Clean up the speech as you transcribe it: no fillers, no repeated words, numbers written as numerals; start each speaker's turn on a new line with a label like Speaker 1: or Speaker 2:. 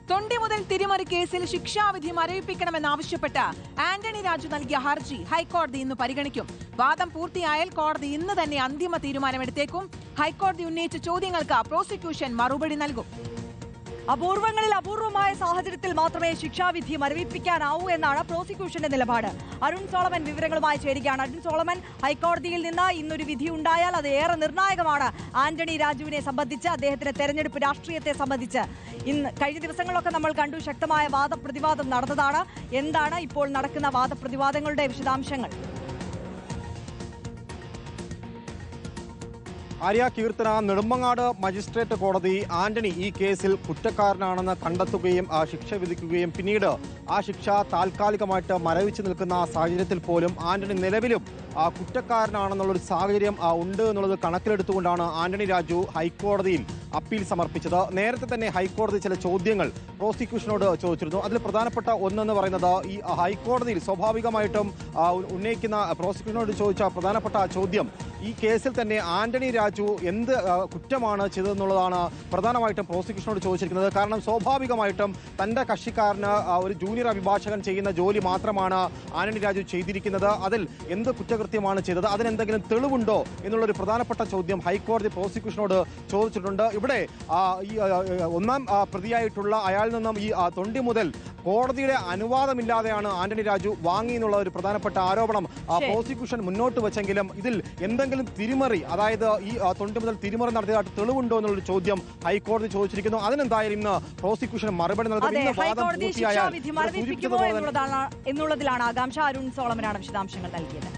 Speaker 1: തൊണ്ടി മുതൽ തിരിമറി കേസിൽ ശിക്ഷാവിധി മരവിപ്പിക്കണമെന്നാവശ്യപ്പെട്ട് ആന്റണി രാജു നൽകിയ ഹർജി ഹൈക്കോടതി ഇന്ന് പരിഗണിക്കും. വാദം പൂർത്തിയായാൽ കോടതി ഇന്ന് തന്നെ അന്തിമ തീരുമാനമെടുത്തേക്കും. ഹൈക്കോടതി ഉന്നയിച്ച ചോദ്യങ്ങൾക്ക് പ്രോസിക്യൂഷൻ മറുപടി നൽകും.
Speaker 2: അപൂർവങ്ങളിൽ അപൂർവമായ സാഹചര്യത്തിൽ മാത്രമേ ശിക്ഷാവിധി മരവിപ്പിക്കാനാവൂ എന്നാണ് പ്രോസിക്യൂഷന്റെ നിലപാട്. അരുൺ സോളമൻ വിവരങ്ങളുമായി ചേരുകയാണ്. അരുൺ സോളമൻ, ഹൈക്കോടതിയിൽ നിന്ന് ഇന്നൊരു വിധി ഉണ്ടായാൽ അത് ഏറെ നിർണായകമാണ് ആന്റണി രാജുവിനെ സംബന്ധിച്ച്, അദ്ദേഹത്തിന്റെ തെരഞ്ഞെടുപ്പ് രാഷ്ട്രീയത്തെ സംബന്ധിച്ച്. കഴിഞ്ഞ ദിവസങ്ങളൊക്കെ നമ്മൾ കണ്ടു ശക്തമായ വാദപ്രതിവാദം നടന്നതാണ്. എന്താണ് ഇപ്പോൾ നടക്കുന്ന വാദപ്രതിവാദങ്ങളുടെ വിശദാംശങ്ങൾ?
Speaker 3: ആര്യ, കീർത്തന, നെടുമങ്ങാട് മജിസ്ട്രേറ്റ് കോടതി ആന്റണി ഈ കേസിൽ കുറ്റക്കാരനാണെന്ന് കണ്ടെത്തുകയും ശിക്ഷ വിധിക്കുകയും പിന്നീട് ആ ശിക്ഷ താൽക്കാലികമായിട്ട് മരവിച്ചു നിൽക്കുന്ന സാഹചര്യത്തിൽ പോലും ആന്റണി നിലവിലും കുറ്റക്കാരനാണെന്നുള്ളൊരു സാഹചര്യം ഉണ്ട് എന്നുള്ളത് കണക്കിലെടുത്തുകൊണ്ടാണ് ആന്റണി രാജു ഹൈക്കോടതിയിൽ അപ്പീൽ സമർപ്പിച്ചത്. നേരത്തെ തന്നെ ഹൈക്കോടതി ചില ചോദ്യങ്ങൾ പ്രോസിക്യൂഷനോട് ചോദിച്ചിരുന്നു. അതിൽ പ്രധാനപ്പെട്ട ഒന്നെന്ന് പറയുന്നത് ഈ ഹൈക്കോടതിയിൽ സ്വാഭാവികമായിട്ടും ഉന്നയിക്കുന്ന പ്രോസിക്യൂഷനോട് ചോദിച്ച പ്രധാനപ്പെട്ട ചോദ്യം ഈ കേസിൽ തന്നെ ആന്റണി രാജു എന്ത് കുറ്റമാണ് ചെയ്തതെന്നുള്ളതാണ് പ്രധാനമായിട്ടും പ്രോസിക്യൂഷനോട് ചോദിച്ചിരിക്കുന്നത്. കാരണം സ്വാഭാവികമായിട്ടും തൻ്റെ കക്ഷിക്കാരന് ഒരു ജൂനിയർ അഭിഭാഷകൻ ചെയ്യുന്ന ജോലി മാത്രമാണ് ആന്റണി രാജു ചെയ്തിരിക്കുന്നത്. അതിൽ എന്ത് കുറ്റകൃത്യമാണ് ചെയ്തത്, അതിനെന്തെങ്കിലും തെളിവുണ്ടോ എന്നുള്ളൊരു പ്രധാനപ്പെട്ട ചോദ്യം ഹൈക്കോടതി പ്രോസിക്യൂഷനോട് ചോദിച്ചിട്ടുണ്ട്. ഇവിടെ ഈ ഒന്നാം പ്രതിയായിട്ടുള്ള അയാളിൽ നിന്നും ഈ തൊണ്ടി മുതൽ കോടതിയുടെ അനുവാദമില്ലാതെയാണ് ആന്റണി രാജു വാങ്ങി എന്നുള്ള ഒരു പ്രധാനപ്പെട്ട ആരോപണം പ്രോസിക്യൂഷൻ മുന്നോട്ട് വെച്ചെങ്കിലും ഇതിൽ എന്തെങ്കിലും തിരിമറി, അതായത് ഈ തൊണ്ടി മുതൽ തിരിമറി നടത്തിയതായിട്ട് തെളിവുണ്ടോ എന്നുള്ളൊരു ചോദ്യം ഹൈക്കോടതി ചോദിച്ചിരിക്കുന്നു. അതിനെന്തായാലും ഇന്ന് പ്രോസിക്യൂഷൻ മറുപടി നൽകും.
Speaker 2: എന്നുള്ളതിലാണ് ആകാംക്ഷ. അരുൺ സോളമനാണ് വിശദാംശങ്ങൾ നൽകിയത്.